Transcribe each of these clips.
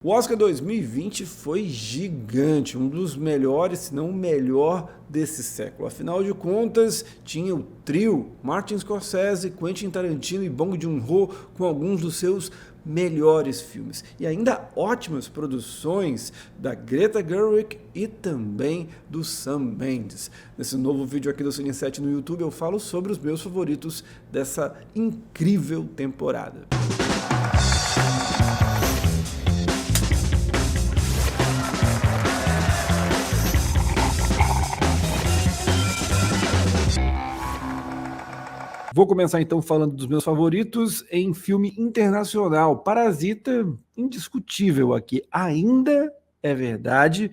O Oscar 2020 foi gigante, um dos melhores, se não o melhor desse século. Afinal de contas, tinha o trio Martin Scorsese, Quentin Tarantino e Bong Joon-ho com alguns dos seus melhores filmes. E ainda ótimas produções da Greta Gerwig e também do Sam Mendes. Nesse novo vídeo aqui do Cine 7 no YouTube eu falo sobre os meus favoritos dessa incrível temporada. Vou começar então falando dos meus favoritos em filme internacional. Parasita, indiscutível aqui. Ainda é verdade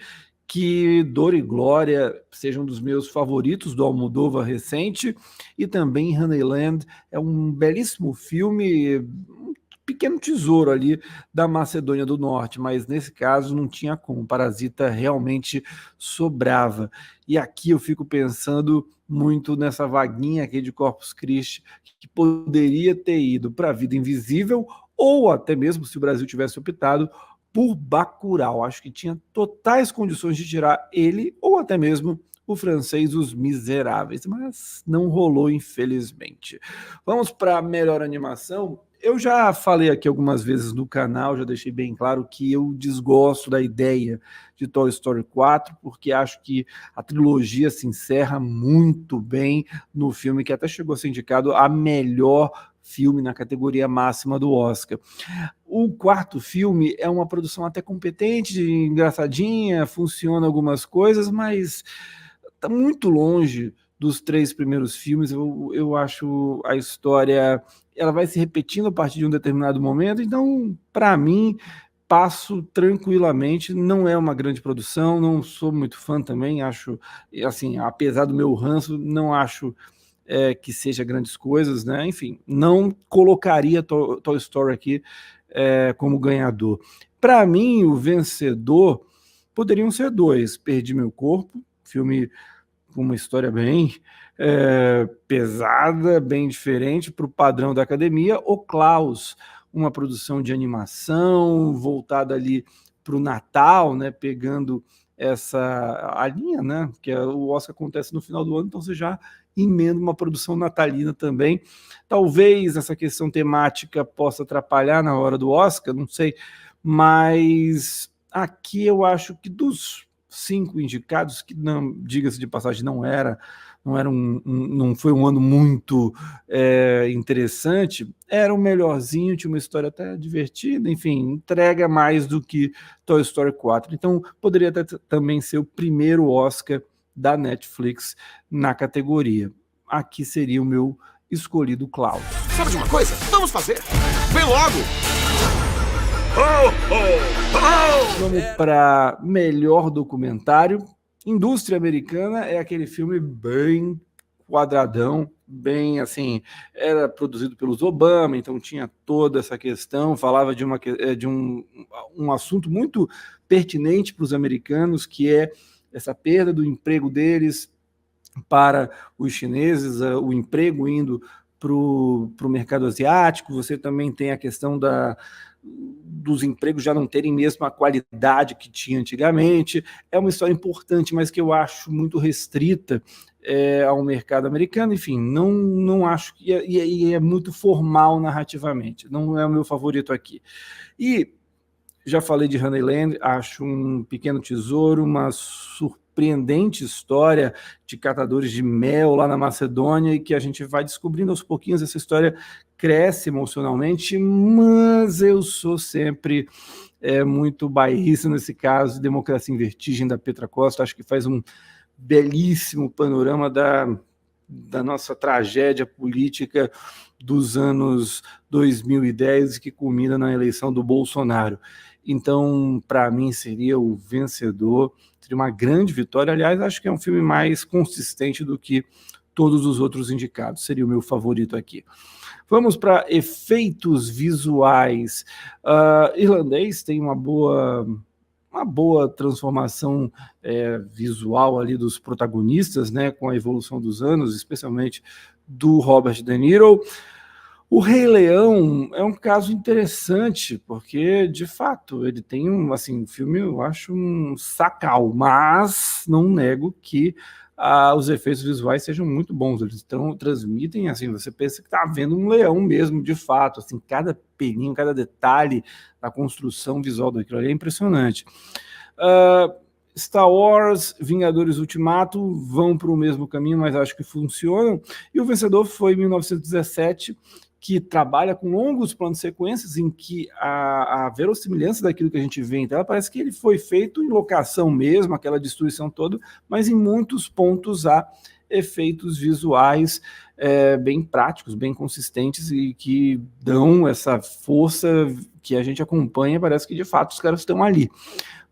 que Dor e Glória sejam dos meus favoritos do Almodóvar recente, e também Honeyland é um belíssimo filme, um pequeno tesouro ali da Macedônia do Norte, mas nesse caso não tinha como, Parasita realmente sobrava. E aqui eu fico pensando muito nessa vaguinha aqui de Corpus Christi, que poderia ter ido para A Vida Invisível, ou até mesmo se o Brasil tivesse optado por Bacurau. Acho que tinha totais condições de tirar ele, ou até mesmo o francês Os Miseráveis, mas não rolou, infelizmente. Vamos para a melhor animação. Eu já falei aqui algumas vezes no canal, já deixei bem claro que eu desgosto da ideia de Toy Story 4, porque acho que a trilogia se encerra muito bem no filme, que até chegou a ser indicado a melhor filme na categoria máxima do Oscar. O quarto filme é uma produção até competente, engraçadinha, funciona algumas coisas, mas está muito longe dos três primeiros filmes. Eu acho a história, ela vai se repetindo a partir de um determinado momento, então, para mim, passo tranquilamente. Não é uma grande produção, não sou muito fã também, acho, assim, apesar do meu ranço, não acho que seja grandes coisas, né? Enfim, não colocaria Toy Story aqui como ganhador. Para mim, o vencedor poderiam ser dois: Perdi Meu Corpo, filme com uma história bem pesada, bem diferente para o padrão da academia, ou Klaus, uma produção de animação voltada ali para o Natal, né, pegando a linha, né, que o Oscar acontece no final do ano, então você já emenda uma produção natalina também. Talvez essa questão temática possa atrapalhar na hora do Oscar, não sei, mas aqui eu acho que dos 5 indicados, que não, diga-se de passagem, não foi um ano muito interessante, era o melhorzinho, tinha uma história até divertida, enfim, entrega mais do que Toy Story 4. Então poderia também ser o primeiro Oscar da Netflix na categoria. Aqui seria o meu escolhido Klaus. Sabe de uma coisa? Vamos fazer! Vem logo! Oh, oh, oh! Vamos para melhor documentário. Indústria Americana é aquele filme bem quadradão, bem assim, era produzido pelos Obama, então tinha toda essa questão, falava de um assunto muito pertinente para os americanos, que é essa perda do emprego deles para os chineses, o emprego indo para o mercado asiático. Você também tem a questão dos empregos já não terem mesmo a qualidade que tinha antigamente. É uma história importante, mas que eu acho muito restrita ao mercado americano. Enfim, não acho que é muito formal narrativamente. Não é o meu favorito aqui. E já falei de Honeyland, acho um pequeno tesouro, uma surpreendente história de catadores de mel lá na Macedônia, e que a gente vai descobrindo aos pouquinhos. Essa história cresce emocionalmente, mas eu sou sempre muito bairrista nesse caso. Democracia em Vertigem, da Petra Costa, acho que faz um belíssimo panorama da nossa tragédia política dos anos 2010, que culmina na eleição do Bolsonaro. Então, para mim, seria o vencedor, seria uma grande vitória. Aliás, acho que é um filme mais consistente do que todos os outros indicados, seria o meu favorito aqui. Vamos para efeitos visuais. Irlandês tem uma boa transformação visual ali dos protagonistas, né, com a evolução dos anos, especialmente do Robert De Niro. O Rei Leão é um caso interessante, porque, de fato, ele tem um filme, eu acho, um sacal, mas não nego que os efeitos visuais sejam muito bons. Eles transmitem, assim, você pensa que está vendo um leão mesmo, de fato, assim, cada pelinho, cada detalhe da construção visual daquilo ali é impressionante. Star Wars, Vingadores Ultimato vão para o mesmo caminho, mas acho que funcionam. E o vencedor foi 1917, que trabalha com longos planos de sequências em que a verossimilhança daquilo que a gente vê em tela parece que ele foi feito em locação mesmo, aquela destruição toda, mas em muitos pontos há efeitos visuais bem práticos, bem consistentes e que dão essa força que a gente acompanha, parece que de fato os caras estão ali.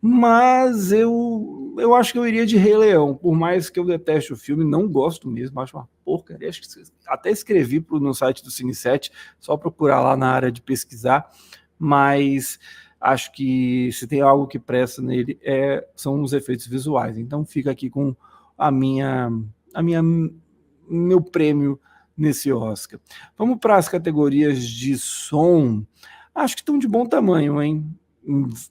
Mas eu acho que eu iria de Rei Leão, por mais que eu deteste o filme, não gosto mesmo, acho uma porcaria. Acho que até escrevi no site do Cine7, só procurar lá na área de pesquisar, mas acho que se tem algo que presta nele são os efeitos visuais. Então fica aqui com meu prêmio nesse Oscar. Vamos para as categorias de som. Acho que estão de bom tamanho, hein?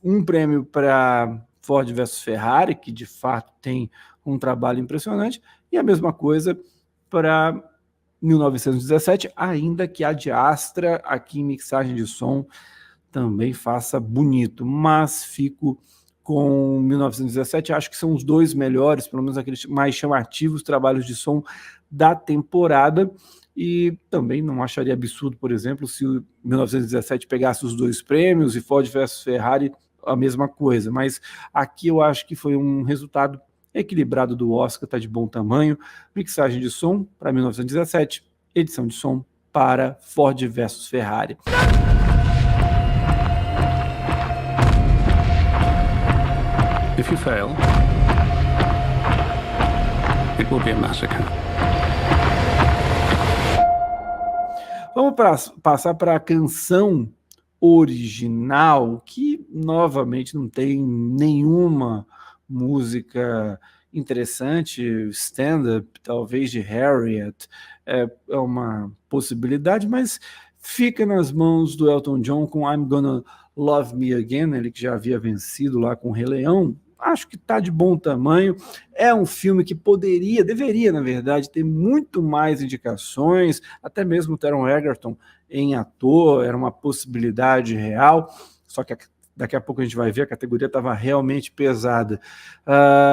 Um prêmio para Ford versus Ferrari, que de fato tem um trabalho impressionante, e a mesma coisa para 1917, ainda que a de Astra, aqui em mixagem de som, também faça bonito, mas fico com 1917, acho que são os dois melhores, pelo menos aqueles mais chamativos trabalhos de som da temporada, e também não acharia absurdo, por exemplo, se o 1917 pegasse os dois prêmios e Ford versus Ferrari a mesma coisa, mas aqui eu acho que foi um resultado equilibrado do Oscar, está de bom tamanho. Mixagem de som para 1917, edição de som para Ford versus Ferrari. If you fail, it will be a massacre. Vamos passar para a canção original, que novamente não tem nenhuma música interessante. Stand-up, talvez de Harriet, é uma possibilidade, mas fica nas mãos do Elton John com I'm Gonna Love Me Again, ele que já havia vencido lá com o Rei Leão. Acho que está de bom tamanho. É um filme que deveria, na verdade, ter muito mais indicações, até mesmo o Taron Egerton em ator, era uma possibilidade real, só que daqui a pouco a gente vai ver, a categoria estava realmente pesada.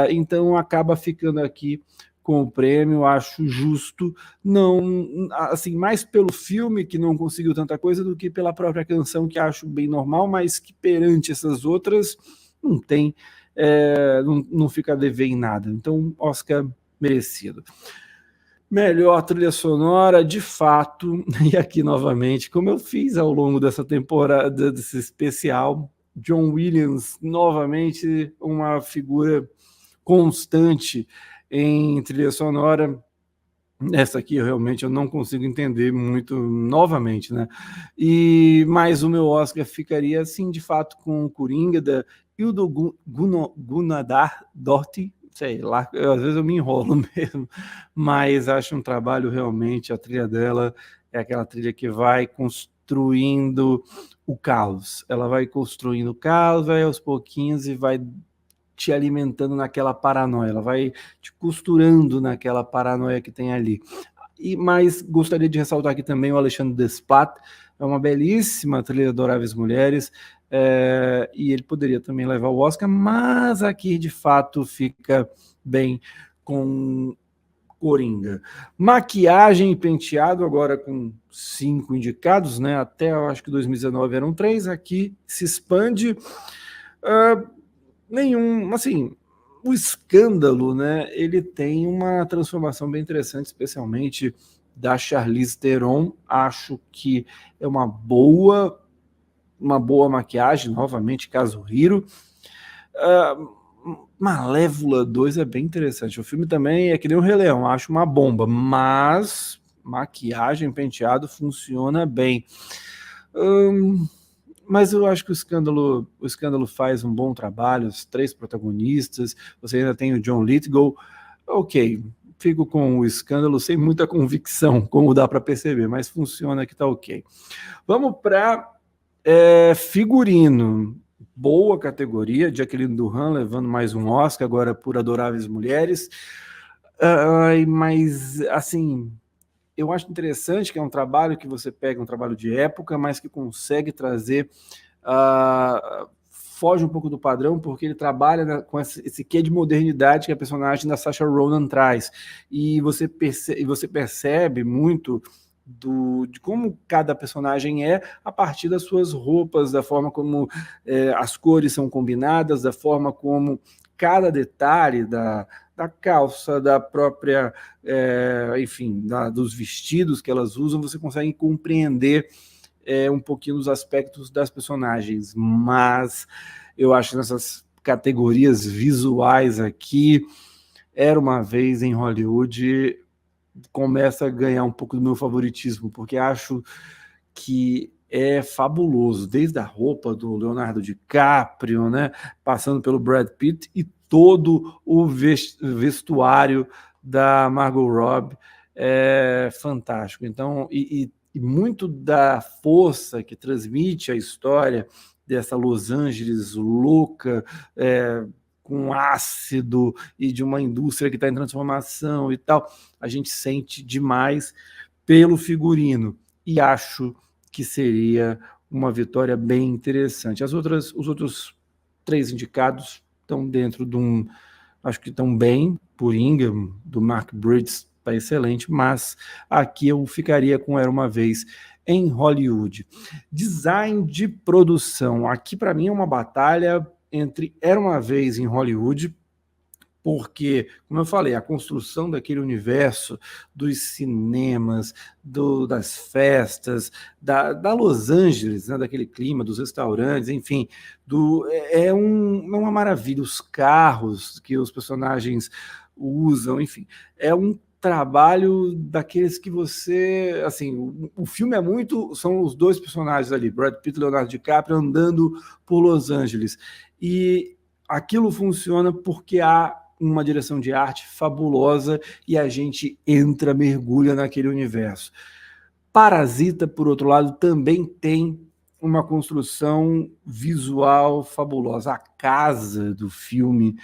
Então acaba ficando aqui com o prêmio, acho justo, não, assim, mais pelo filme, que não conseguiu tanta coisa, do que pela própria canção, que acho bem normal, mas que perante essas outras não tem, não fica a dever em nada. Então, Oscar merecido. Melhor trilha sonora, de fato, e aqui novamente, como eu fiz ao longo dessa temporada, desse especial, John Williams, novamente, uma figura constante em trilha sonora. Essa aqui eu não consigo entender muito novamente, né? Mas o meu Oscar ficaria, assim, de fato, com o Coringa, da Hildo Gunadar Dorti, sei lá, às vezes eu me enrolo mesmo, mas acho um trabalho realmente, a trilha dela é aquela trilha que vai construindo o caos, ela vai construindo o caos, vai aos pouquinhos e vai te alimentando naquela paranoia, ela vai te costurando naquela paranoia que tem ali. Mas gostaria de ressaltar aqui também o Alexandre Desplat, é uma belíssima trilha de Adoráveis Mulheres, e ele poderia também levar o Oscar, mas aqui de fato fica bem com Coringa. Maquiagem e penteado, agora com 5 indicados, né? Até eu acho que 2019 eram 3, aqui se expande. Assim, o Escândalo, né? Ele tem uma transformação bem interessante, especialmente da Charlize Theron. Acho que é uma boa maquiagem, novamente, Kazuhiro. Malévola 2 é bem interessante. O filme também é que nem o Rei Leão, acho uma bomba, mas maquiagem, penteado funciona bem. Mas eu acho que o Escândalo faz um bom trabalho, os 3 protagonistas, você ainda tem o John Lithgow, ok, fico com o Escândalo sem muita convicção, como dá para perceber, mas funciona que tá ok. Vamos para figurino. Boa categoria, Jacqueline Durran levando mais um Oscar, agora por Adoráveis Mulheres. Mas, assim, eu acho interessante que é um trabalho que você pega, um trabalho de época, mas que consegue trazer... foge um pouco do padrão, porque ele trabalha com esse quê de modernidade que a personagem da Saoirse Ronan traz. E você percebe muito de como cada personagem é a partir das suas roupas, da forma como as cores são combinadas, da forma como cada detalhe da calça, da própria, enfim, dos vestidos que elas usam, você consegue compreender um pouquinho dos aspectos das personagens, mas eu acho que nessas categorias visuais aqui, Era Uma Vez em Hollywood começa a ganhar um pouco do meu favoritismo, porque acho que é fabuloso, desde a roupa do Leonardo DiCaprio, né, passando pelo Brad Pitt e todo o vestuário da Margot Robbie, é fantástico. Então, e muito da força que transmite a história dessa Los Angeles louca, com ácido e de uma indústria que está em transformação e tal, a gente sente demais pelo figurino e acho que seria uma vitória bem interessante. Os outros 3 indicados estão dentro de acho que estão bem, Coringa, do Mark Bridges, está excelente, mas aqui eu ficaria com Era Uma Vez em Hollywood. Design de produção. Aqui, para mim, é uma batalha entre Era Uma Vez em Hollywood, porque, como eu falei, a construção daquele universo dos cinemas, das festas, da Los Angeles, né, daquele clima, dos restaurantes, enfim, é uma maravilha. Os carros que os personagens usam, enfim, é um trabalho daqueles que você, assim, o filme são os 2 personagens ali, Brad Pitt e Leonardo DiCaprio, andando por Los Angeles, e aquilo funciona porque há uma direção de arte fabulosa e a gente mergulha naquele universo. Parasita, por outro lado, também tem uma construção visual fabulosa. A casa do filme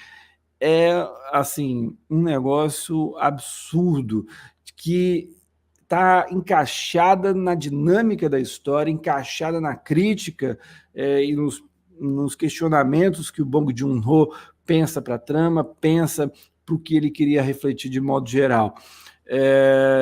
é, assim, um negócio absurdo, que está encaixada na dinâmica da história, encaixada na crítica e nos questionamentos que o Bong Joon-ho pensa para a trama, pensa para o que ele queria refletir de modo geral.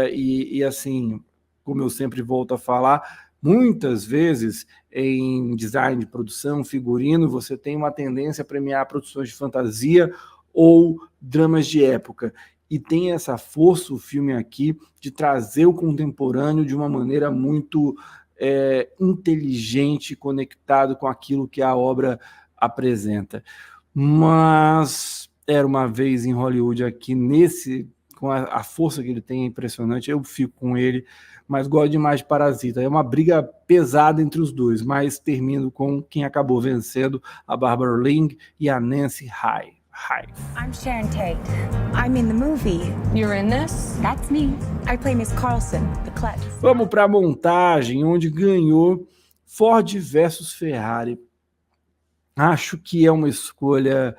E assim, como eu sempre volto a falar, muitas vezes em design de produção, figurino, você tem uma tendência a premiar produções de fantasia ou dramas de época. E tem essa força o filme aqui de trazer o contemporâneo de uma maneira muito inteligente, conectado com aquilo que a obra apresenta. Mas Era Uma Vez em Hollywood aqui, com a força que ele tem, é impressionante. Eu fico com ele, mas gosto demais de Parasita. É uma briga pesada entre os dois, mas termino com quem acabou vencendo, a Barbara Ling e a Nancy Hive. I'm Sharon Tate. I'm in the movie. You're in this? That's me. I play Miss Carlson, the Klutz. Vamos para a montagem, onde ganhou Ford versus Ferrari. Acho que é uma escolha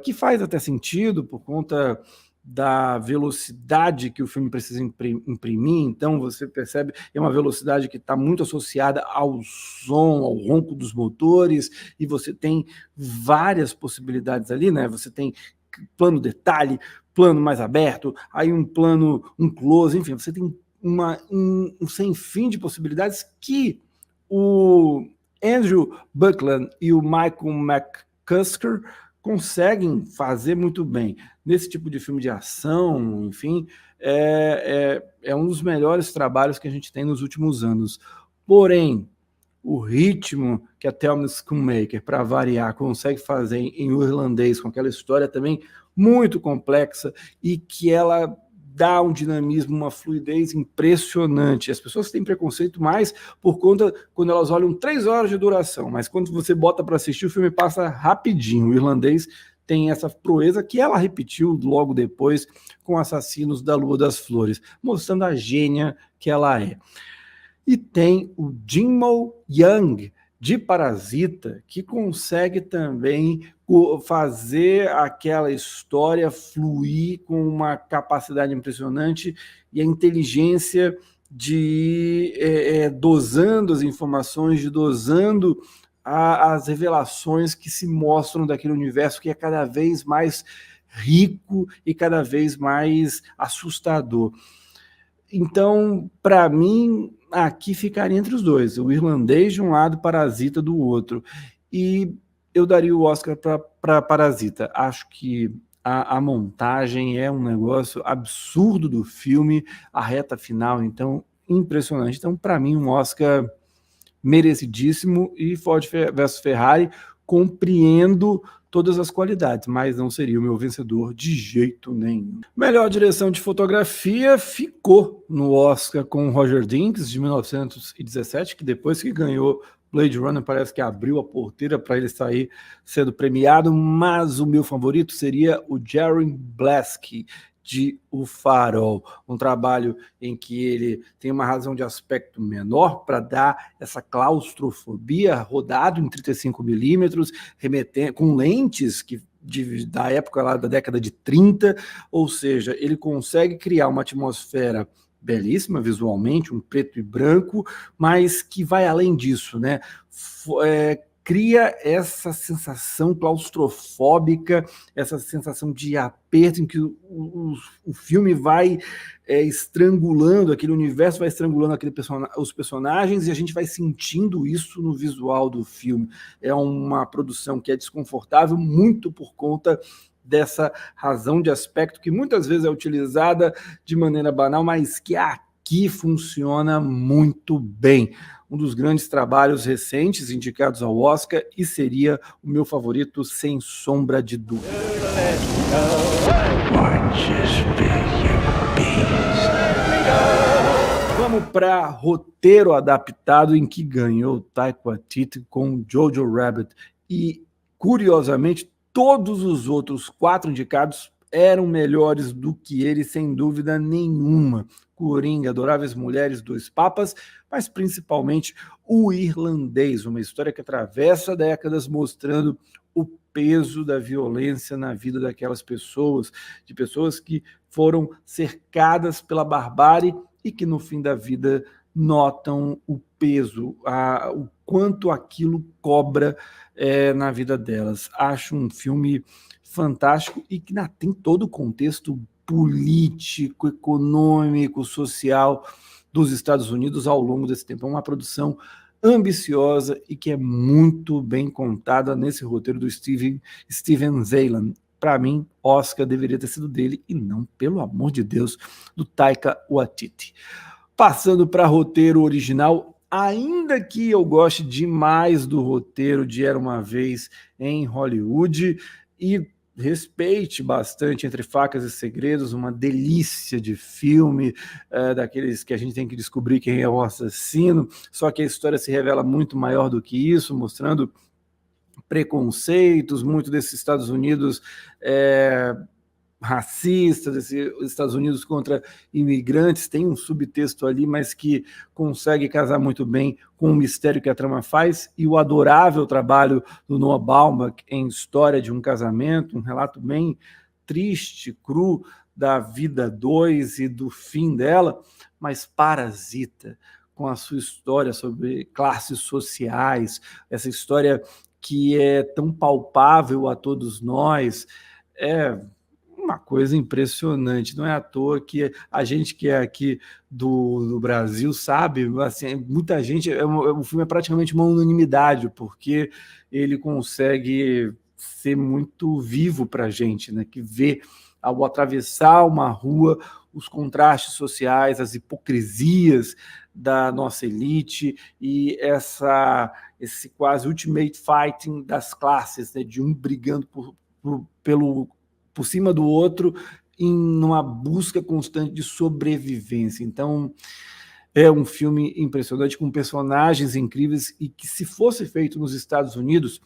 que faz até sentido por conta da velocidade que o filme precisa imprimir. Então você percebe, é uma velocidade que está muito associada ao som, ao ronco dos motores, e você tem várias possibilidades ali, né? Você tem plano detalhe, plano mais aberto, aí um plano, um close, enfim, você tem um sem fim de possibilidades que o Andrew Buckland e o Michael McCusker conseguem fazer muito bem. Nesse tipo de filme de ação, enfim, é um dos melhores trabalhos que a gente tem nos últimos anos. Porém, o ritmo que a Thelma Schoonmaker, para variar, consegue fazer em O Irlandês, com aquela história também muito complexa, e que ela dá um dinamismo, uma fluidez impressionante. As pessoas têm preconceito mais por conta quando elas olham 3 horas de duração, mas quando você bota para assistir, o filme passa rapidinho. O Irlandês tem essa proeza que ela repetiu logo depois com Assassinos da Lua das Flores, mostrando a gênia que ela é. E tem o Jin-Mo Yang, de Parasita, que consegue também fazer aquela história fluir com uma capacidade impressionante e a inteligência de dosando as informações, de dosando as revelações que se mostram daquele universo que é cada vez mais rico e cada vez mais assustador. Então, para mim, aqui ficaria entre os dois, o Irlandês de um lado, Parasita do outro. E eu daria o Oscar para Parasita. Acho que a montagem é um negócio absurdo do filme, a reta final, então, impressionante. Então, para mim, um Oscar merecidíssimo, e Ford versus Ferrari, compreendo todas as qualidades, mas não seria o meu vencedor de jeito nenhum. Melhor direção de fotografia ficou no Oscar com Roger Deakins, de 1917, que depois que ganhou Blade Runner parece que abriu a porteira para ele sair sendo premiado, mas o meu favorito seria o Jerry Blaski, de O Farol, um trabalho em que ele tem uma razão de aspecto menor para dar essa claustrofobia, rodado em 35mm, com lentes da época lá da década de 30, ou seja, ele consegue criar uma atmosfera belíssima visualmente, um preto e branco, mas que vai além disso, né? Cria essa sensação claustrofóbica, essa sensação de aperto em que o filme vai estrangulando, aquele universo vai estrangulando os personagens e a gente vai sentindo isso no visual do filme. É uma produção que é desconfortável muito por conta dessa razão de aspecto que muitas vezes é utilizada de maneira banal, mas que aqui funciona muito bem. Um dos grandes trabalhos recentes indicados ao Oscar e seria o meu favorito, sem sombra de dúvida. Vamos para roteiro adaptado, em que ganhou Taika Waititi com Jojo Rabbit. E, curiosamente, todos os outros 4 indicados eram melhores do que ele, sem dúvida nenhuma. Coringa, Adoráveis Mulheres, Dois Papas, mas principalmente O Irlandês, uma história que atravessa décadas mostrando o peso da violência na vida daquelas pessoas, de pessoas que foram cercadas pela barbárie e que no fim da vida notam o peso, o quanto aquilo cobra na vida delas. Acho um filme fantástico e que tem todo o contexto político, econômico, social dos Estados Unidos ao longo desse tempo. É uma produção ambiciosa e que é muito bem contada nesse roteiro do Steven Zeylan. Para mim, Oscar deveria ter sido dele e não, pelo amor de Deus, do Taika Waititi. Passando para roteiro original, ainda que eu goste demais do roteiro de Era Uma Vez em Hollywood e respeite bastante Entre Facas e Segredos, uma delícia de filme, daqueles que a gente tem que descobrir quem é o assassino, só que a história se revela muito maior do que isso, mostrando preconceitos, muito desses Estados Unidos racistas, desses Estados Unidos contra imigrantes, tem um subtexto ali, mas que consegue casar muito bem com o mistério que a trama faz, e o adorável trabalho do Noah Baumbach em História de um Casamento, um relato bem triste, cru, da vida 2 e do fim dela, mas Parasita, com a sua história sobre classes sociais, essa história que é tão palpável a todos nós, é uma coisa impressionante. Não é à toa que a gente que é aqui do Brasil sabe, assim, muita gente, o filme é praticamente uma unanimidade, porque ele consegue ser muito vivo para a gente, né, que vê, ao atravessar uma rua, os contrastes sociais, as hipocrisias da nossa elite e esse quase ultimate fighting das classes, né, de um brigando por cima do outro em uma busca constante de sobrevivência. Então, é um filme impressionante, com personagens incríveis e que, se fosse feito nos Estados Unidos,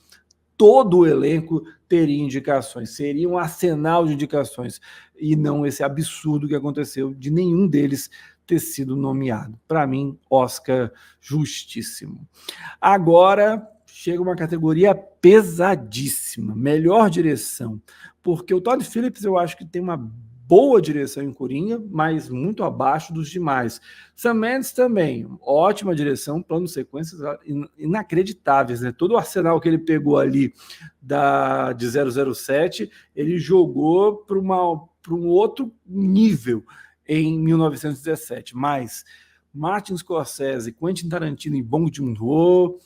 todo o elenco teria indicações, seria um arsenal de indicações, e não esse absurdo que aconteceu de nenhum deles ter sido nomeado. Para mim, Oscar justíssimo. Agora chega uma categoria pesadíssima, melhor direção, porque o Todd Phillips eu acho que tem uma boa direção em Coringa, mas muito abaixo dos demais. Sam Mendes também, ótima direção, planos sequências inacreditáveis, né? Todo o arsenal que ele pegou ali de 007, ele jogou para um outro nível em 1917. Mas Martin Scorsese, Quentin Tarantino e Bong Joon-ho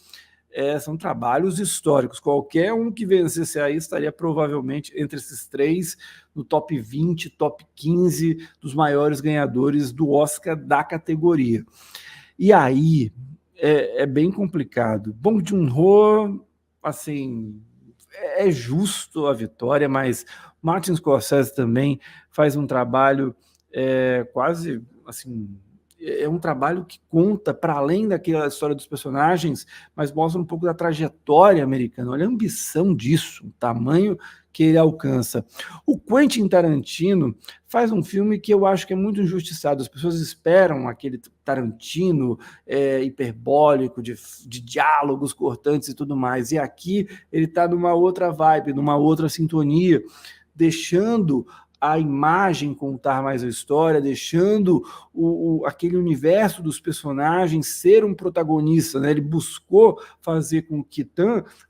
são trabalhos históricos. Qualquer um que vencesse aí estaria provavelmente entre esses três no top 20, top 15 dos maiores ganhadores do Oscar da categoria. E aí é bem complicado. Bong Joon-ho, assim, é justo a vitória, mas Martin Scorsese também faz um trabalho quase assim. É um trabalho que conta para além daquela história dos personagens, mas mostra um pouco da trajetória americana. Olha a ambição disso, o tamanho que ele alcança. O Quentin Tarantino faz um filme que eu acho que é muito injustiçado. As pessoas esperam aquele Tarantino hiperbólico, de diálogos cortantes e tudo mais. E aqui ele está numa outra vibe, numa outra sintonia, deixando a imagem contar mais a história, deixando aquele universo dos personagens ser um protagonista, né? Ele buscou fazer com que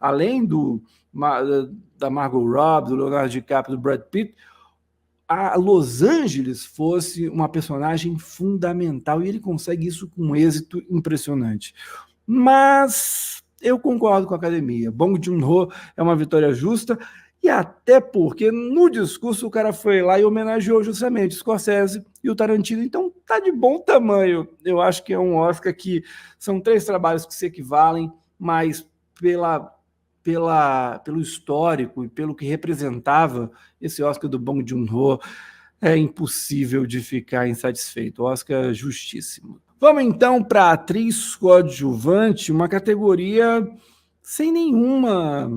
além da Margot Robbie, do Leonardo DiCaprio, do Brad Pitt, a Los Angeles fosse uma personagem fundamental, e ele consegue isso com um êxito impressionante. Mas eu concordo com a academia. Bong Joon-ho é uma vitória justa, e até porque no discurso o cara foi lá e homenageou justamente Scorsese e o Tarantino, então tá de bom tamanho. Eu acho que é um Oscar que são três trabalhos que se equivalem, mas pelo histórico e pelo que representava esse Oscar do Bong Joon-ho, é impossível de ficar insatisfeito. Oscar justíssimo. Vamos então para atriz coadjuvante, uma categoria sem nenhuma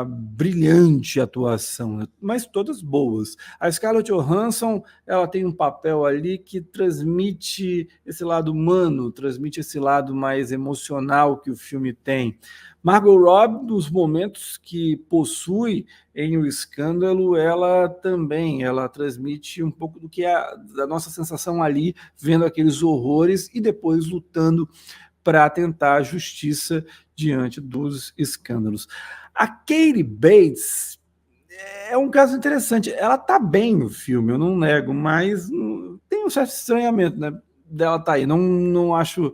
brilhante atuação, mas todas boas. A Scarlett Johansson, ela tem um papel ali que transmite esse lado humano, transmite esse lado mais emocional que o filme tem. Margot Robbie, nos momentos que possui em O Escândalo, ela transmite um pouco do que da nossa sensação ali, vendo aqueles horrores e depois lutando para tentar a justiça diante dos escândalos. A Katie Bates é um caso interessante. Ela está bem no filme, eu não nego, mas tem um certo estranhamento, né, dela tá aí. Não acho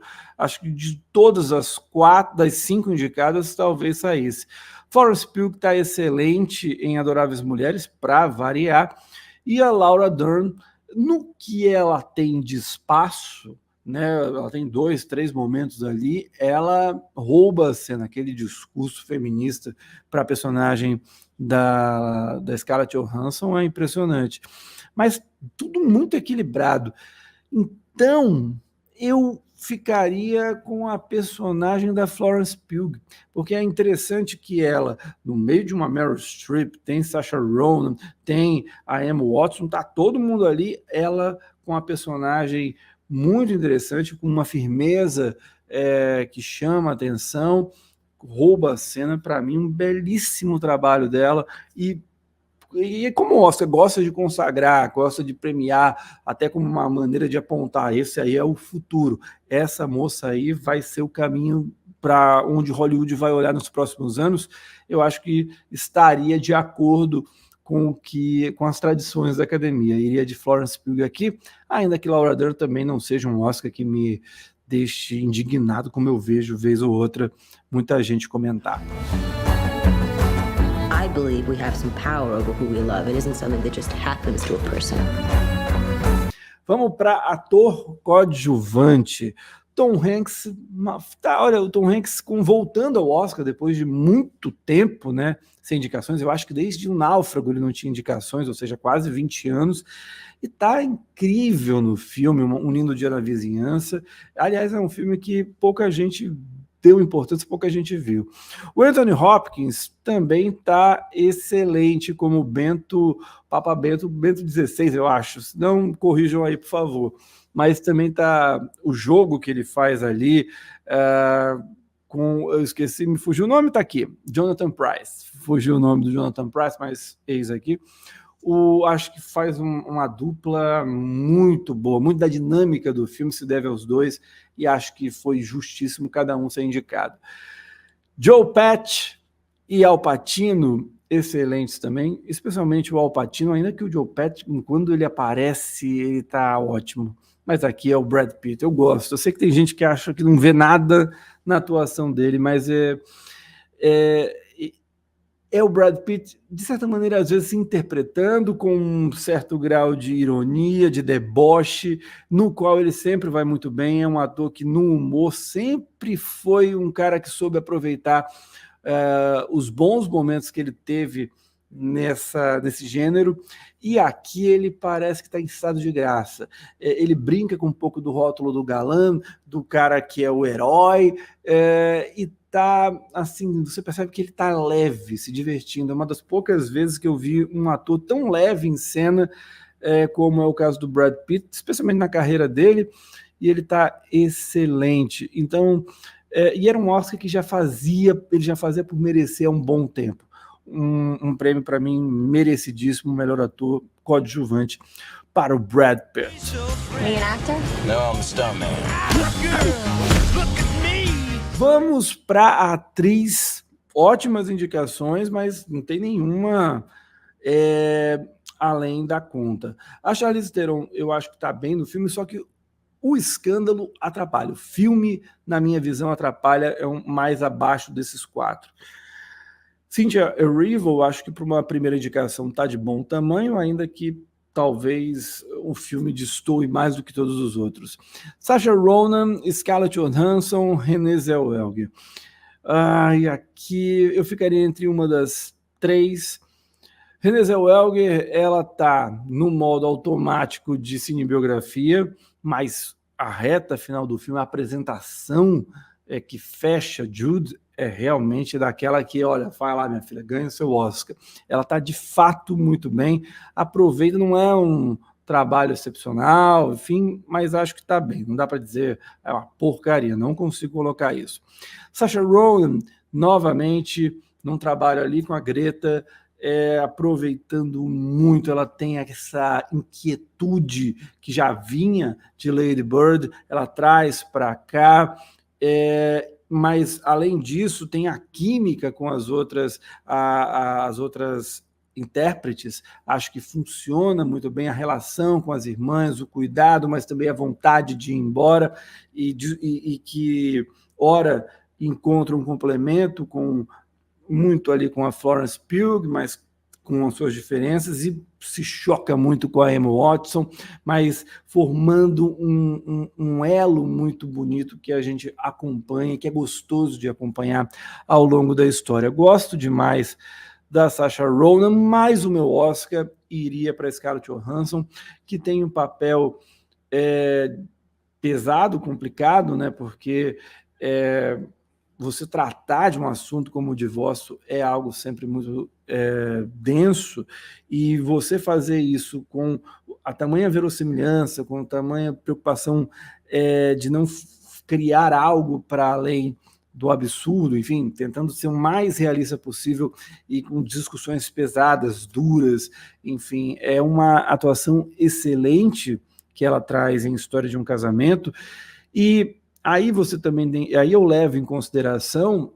que de todas das 5 indicadas, talvez saísse. Florence Pugh está excelente em Adoráveis Mulheres, para variar, e a Laura Dern, no que ela tem de espaço, né, ela tem 2, 3 momentos ali, ela rouba a cena, aquele discurso feminista para a personagem da Scarlett Johansson é impressionante, mas tudo muito equilibrado. Então eu ficaria com a personagem da Florence Pugh, porque é interessante que ela, no meio de uma Meryl Streep, tem Saoirse Ronan, tem a Emma Watson, tá todo mundo ali, ela com a personagem muito interessante, com uma firmeza que chama a atenção, rouba a cena. Para mim, um belíssimo trabalho dela, e como o Oscar gosta de consagrar, gosta de premiar, até como uma maneira de apontar, esse aí é o futuro, essa moça aí vai ser o caminho para onde Hollywood vai olhar nos próximos anos, eu acho que estaria de acordo com as tradições da academia. Iria de Florence Pugh aqui, ainda que Laura Dern também não seja um Oscar que me deixe indignado, como eu vejo, vez ou outra, muita gente comentar. I believe we have some power over who we love. It isn't something that just happens to a person. Vamos para ator coadjuvante. Tom Hanks, olha, o Tom Hanks voltando ao Oscar depois de muito tempo, né, sem indicações. Eu acho que desde o Náufrago ele não tinha indicações, ou seja, quase 20 anos, e tá incrível no filme, Um Lindo Dia na Vizinhança. Aliás, é um filme que pouca gente deu importância, pouca gente viu. O Anthony Hopkins também está excelente como Papa Bento XVI, eu acho. Não corrijam aí, por favor. Mas também tá o jogo que ele faz ali eu esqueci, me fugiu o nome, tá aqui, Jonathan Pryce. Fugiu o nome do Jonathan Pryce, mas eis aqui. Acho que faz uma dupla muito boa, muito da dinâmica do filme se deve aos dois, e acho que foi justíssimo cada um ser indicado. Joe Pesci e Al Pacino, excelentes também, especialmente o Al Pacino, ainda que o Joe Pesci, quando ele aparece, ele tá ótimo. Mas aqui é o Brad Pitt, eu gosto. Eu sei que tem gente que acha que não vê nada na atuação dele, mas é o Brad Pitt, de certa maneira, às vezes se interpretando com um certo grau de ironia, de deboche, no qual ele sempre vai muito bem. É um ator que, no humor, sempre foi um cara que soube aproveitar os bons momentos que ele teve nesse gênero, e aqui ele parece que está em estado de graça. Ele brinca com um pouco do rótulo do galã, do cara que é o herói, e tá assim, você percebe que ele tá leve, se divertindo. É uma das poucas vezes que eu vi um ator tão leve em cena, como é o caso do Brad Pitt, especialmente na carreira dele, e ele tá excelente. Então, e era um Oscar que ele já fazia por merecer há um bom tempo. Um prêmio, para mim, merecidíssimo, melhor ator coadjuvante para o Brad Pitt. Are you an actor? No, I'm a stuntman. Vamos para a atriz. Ótimas indicações, mas não tem nenhuma além da conta. A Charlize Theron, eu acho que está bem no filme, só que o escândalo atrapalha. O filme, na minha visão, atrapalha, mais abaixo desses 4. Cynthia Erivo, acho que para uma primeira indicação está de bom tamanho, ainda que talvez o filme destoe mais do que todos os outros. Saoirse Ronan, Scarlett Johansson, Renée Zellweger. E aqui eu ficaria entre uma das 3. Renée Zellweger, ela está no modo automático de cinebiografia, mas a reta final do filme, a apresentação que fecha Jude, é realmente daquela que, olha, vai lá, minha filha, ganha o seu Oscar. Ela está de fato muito bem, aproveita, não é um trabalho excepcional, enfim, mas acho que está bem. Não dá para dizer é uma porcaria, não consigo colocar isso. Saoirse Ronan, novamente, num trabalho ali com a Greta, aproveitando muito. Ela tem essa inquietude que já vinha de Lady Bird, ela traz para cá, mas além disso tem a química com as outras intérpretes. Acho que funciona muito bem a relação com as irmãs, o cuidado, mas também a vontade de ir embora, e que ora encontra um complemento muito ali com a Florence Pugh, mas com as suas diferenças, e se choca muito com a Emma Watson, mas formando um elo muito bonito que a gente acompanha, que é gostoso de acompanhar ao longo da história. Gosto demais da Saoirse Ronan, mas o meu Oscar iria para Scarlett Johansson, que tem um papel pesado, complicado, né? Porque você tratar de um assunto como o divórcio é algo sempre muito denso, e você fazer isso com a tamanha verossimilhança, com a tamanha preocupação de não criar algo para além do absurdo, enfim, tentando ser o mais realista possível e com discussões pesadas, duras, enfim, é uma atuação excelente que ela traz em História de um Casamento. E aí você também tem, aí eu levo em consideração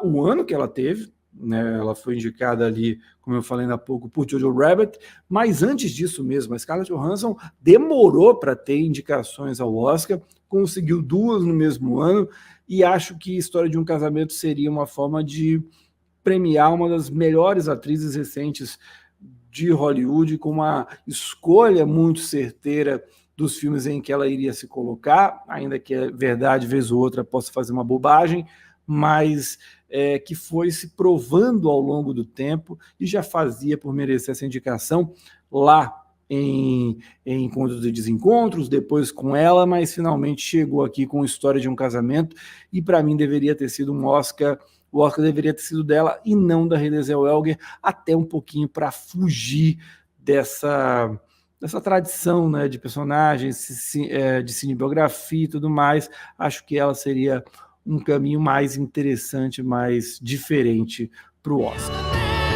o ano que ela teve, né? Ela foi indicada ali, como eu falei há pouco, por Jojo Rabbit, mas antes disso mesmo, a Scarlett Johansson demorou para ter indicações ao Oscar, conseguiu 2 no mesmo ano, e acho que História de um Casamento seria uma forma de premiar uma das melhores atrizes recentes de Hollywood, com uma escolha muito certeira dos filmes em que ela iria se colocar, ainda que é verdade, vez ou outra possa fazer uma bobagem, mas que foi se provando ao longo do tempo, e já fazia por merecer essa indicação lá em Encontros e Desencontros, depois com Ela, mas finalmente chegou aqui com História de um Casamento, e para mim deveria ter sido um Oscar, o Oscar deveria ter sido dela e não da Renée Zellweger, até um pouquinho para fugir dessa tradição, né, de personagens, de cinebiografia e tudo mais. Acho que ela seria um caminho mais interessante, mais diferente para o Oscar.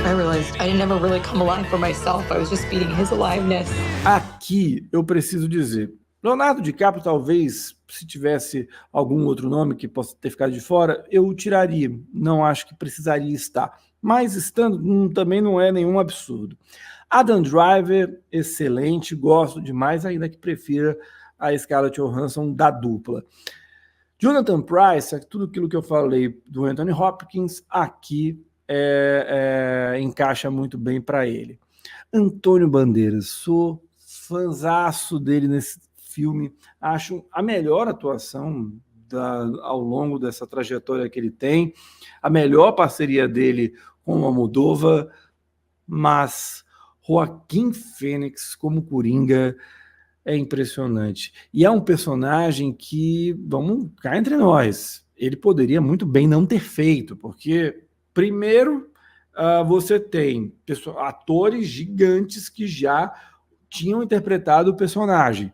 I realized I never really come alive for myself. I was just feeding his aliveness. Aqui eu preciso dizer, Leonardo DiCaprio talvez, se tivesse algum outro nome que possa ter ficado de fora, eu o tiraria. Não acho que precisaria estar. Mas estando também não é nenhum absurdo. Adam Driver, excelente, gosto demais, ainda que prefira a Scarlett Johansson da dupla. Jonathan Pryce, tudo aquilo que eu falei do Anthony Hopkins, aqui encaixa muito bem para ele. Antônio Bandeiras, sou fãzaço dele nesse filme, acho a melhor atuação ao longo dessa trajetória que ele tem, a melhor parceria dele com o Almodóvar, mas Joaquim Fênix como Coringa é impressionante. E é um personagem que, vamos cá entre nós, ele poderia muito bem não ter feito, porque primeiro, você tem atores gigantes que já tinham interpretado o personagem.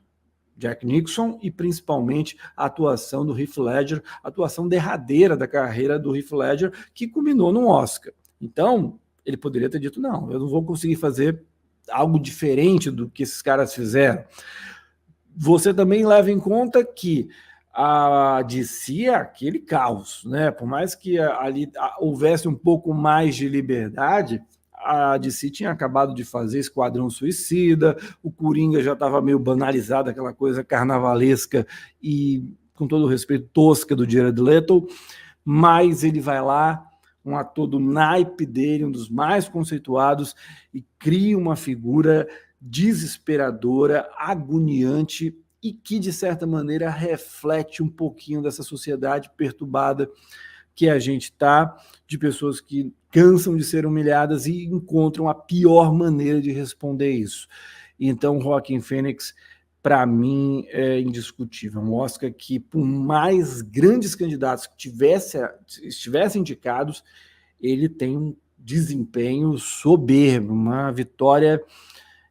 Jack Nicholson e principalmente a atuação do Heath Ledger, a atuação derradeira da carreira do Heath Ledger, que culminou num Oscar. Então, ele poderia ter dito, não, eu não vou conseguir fazer algo diferente do que esses caras fizeram. Você também leva em conta que a DC é aquele caos, né? Por mais que ali houvesse um pouco mais de liberdade, a DC tinha acabado de fazer Esquadrão Suicida, o Coringa já estava meio banalizado, aquela coisa carnavalesca e, com todo o respeito, tosca do Jared Leto, mas ele vai lá, um ator do naipe dele, um dos mais conceituados, e cria uma figura desesperadora, agoniante, e que, de certa maneira, reflete um pouquinho dessa sociedade perturbada que a gente está, de pessoas que cansam de ser humilhadas e encontram a pior maneira de responder isso. Então, Joaquim Fênix, para mim, é indiscutível. Um Oscar que, por mais grandes candidatos que estivessem indicados, ele tem um desempenho soberbo, uma vitória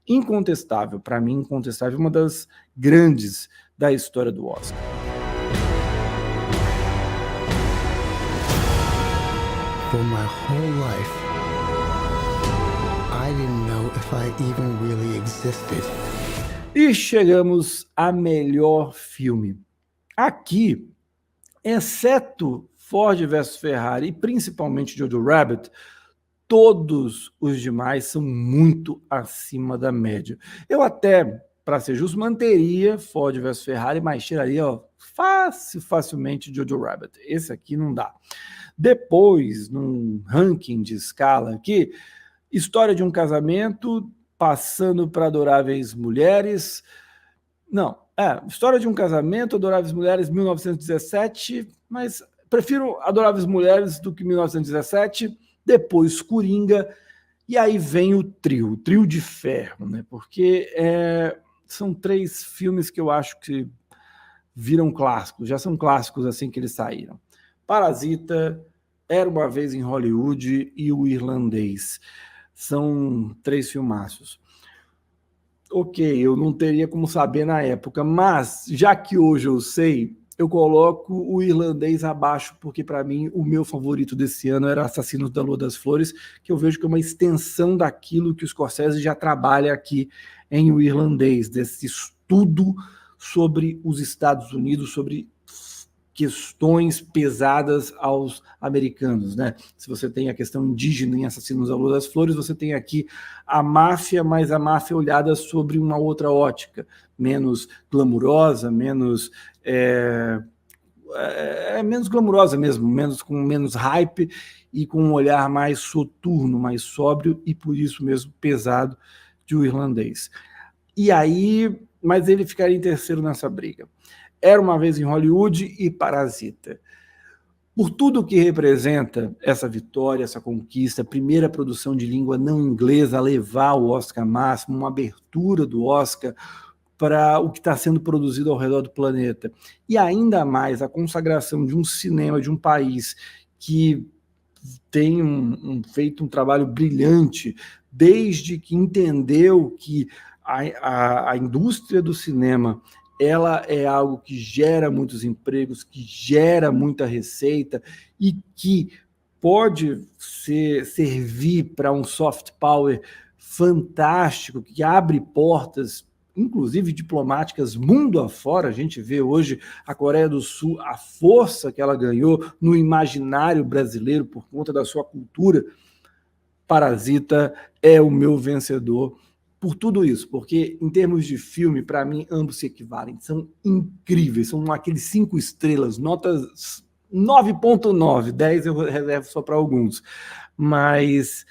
incontestável, para mim, incontestável, uma das grandes da história do Oscar. For my whole life, I didn't know if I even really existed. E chegamos a melhor filme. Aqui, exceto Ford vs Ferrari e principalmente Jojo Rabbit, todos os demais são muito acima da média. Eu até, para ser justo, manteria Ford vs Ferrari, mas tiraria facilmente Jojo Rabbit. Esse aqui não dá. Depois, num ranking de escala aqui, História de um Casamento, passando para Adoráveis Mulheres. Não, História de um Casamento, Adoráveis Mulheres, 1917, mas prefiro Adoráveis Mulheres do que 1917. Depois Coringa, e aí vem o trio de ferro, né? Porque são 3 filmes que eu acho que viram clássicos, já são clássicos assim que eles saíram. Parasita, Era Uma Vez em Hollywood e O Irlandês. São 3 filmaços. Ok, eu não teria como saber na época, mas já que hoje eu sei, eu coloco O Irlandês abaixo, porque para mim o meu favorito desse ano era Assassinos da Lua das Flores, que eu vejo que é uma extensão daquilo que o Scorsese já trabalha aqui em O Irlandês, desse estudo sobre os Estados Unidos, sobre questões pesadas aos americanos, né? Se você tem a questão indígena em Assassinos da Lua das Flores, você tem aqui a máfia, mas a máfia olhada sobre uma outra ótica, menos glamurosa, menos menos glamurosa mesmo, com menos hype e com um olhar mais soturno, mais sóbrio e por isso mesmo pesado de O Irlandês. E aí, mas ele ficaria em terceiro nessa briga. Era Uma Vez em Hollywood e Parasita. Por tudo que representa essa vitória, essa conquista, a primeira produção de língua não inglesa a levar o Oscar máximo, uma abertura do Oscar para o que está sendo produzido ao redor do planeta. E ainda mais a consagração de um cinema de um país que tem feito um trabalho brilhante, desde que entendeu que a indústria do cinema ela é algo que gera muitos empregos, que gera muita receita e que pode servir para um soft power fantástico, que abre portas, inclusive diplomáticas, mundo afora. A gente vê hoje a Coreia do Sul, a força que ela ganhou no imaginário brasileiro por conta da sua cultura. Parasita é o meu vencedor por tudo isso, porque em termos de filme, para mim, ambos se equivalem, são incríveis, são aqueles 5 estrelas, notas 9.9, 10 eu reservo só para alguns, mas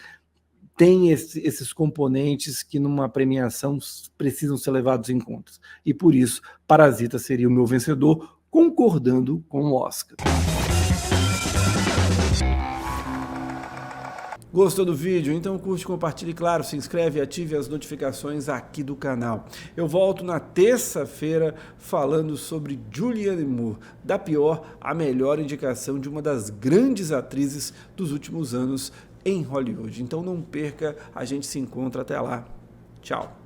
tem esses componentes que numa premiação precisam ser levados em conta, e por isso Parasita seria o meu vencedor, concordando com o Oscar. Gostou do vídeo? Então curte, compartilhe, claro, se inscreve e ative as notificações aqui do canal. Eu volto na terça-feira falando sobre Julianne Moore, da pior à melhor indicação de uma das grandes atrizes dos últimos anos em Hollywood. Então não perca, a gente se encontra até lá. Tchau!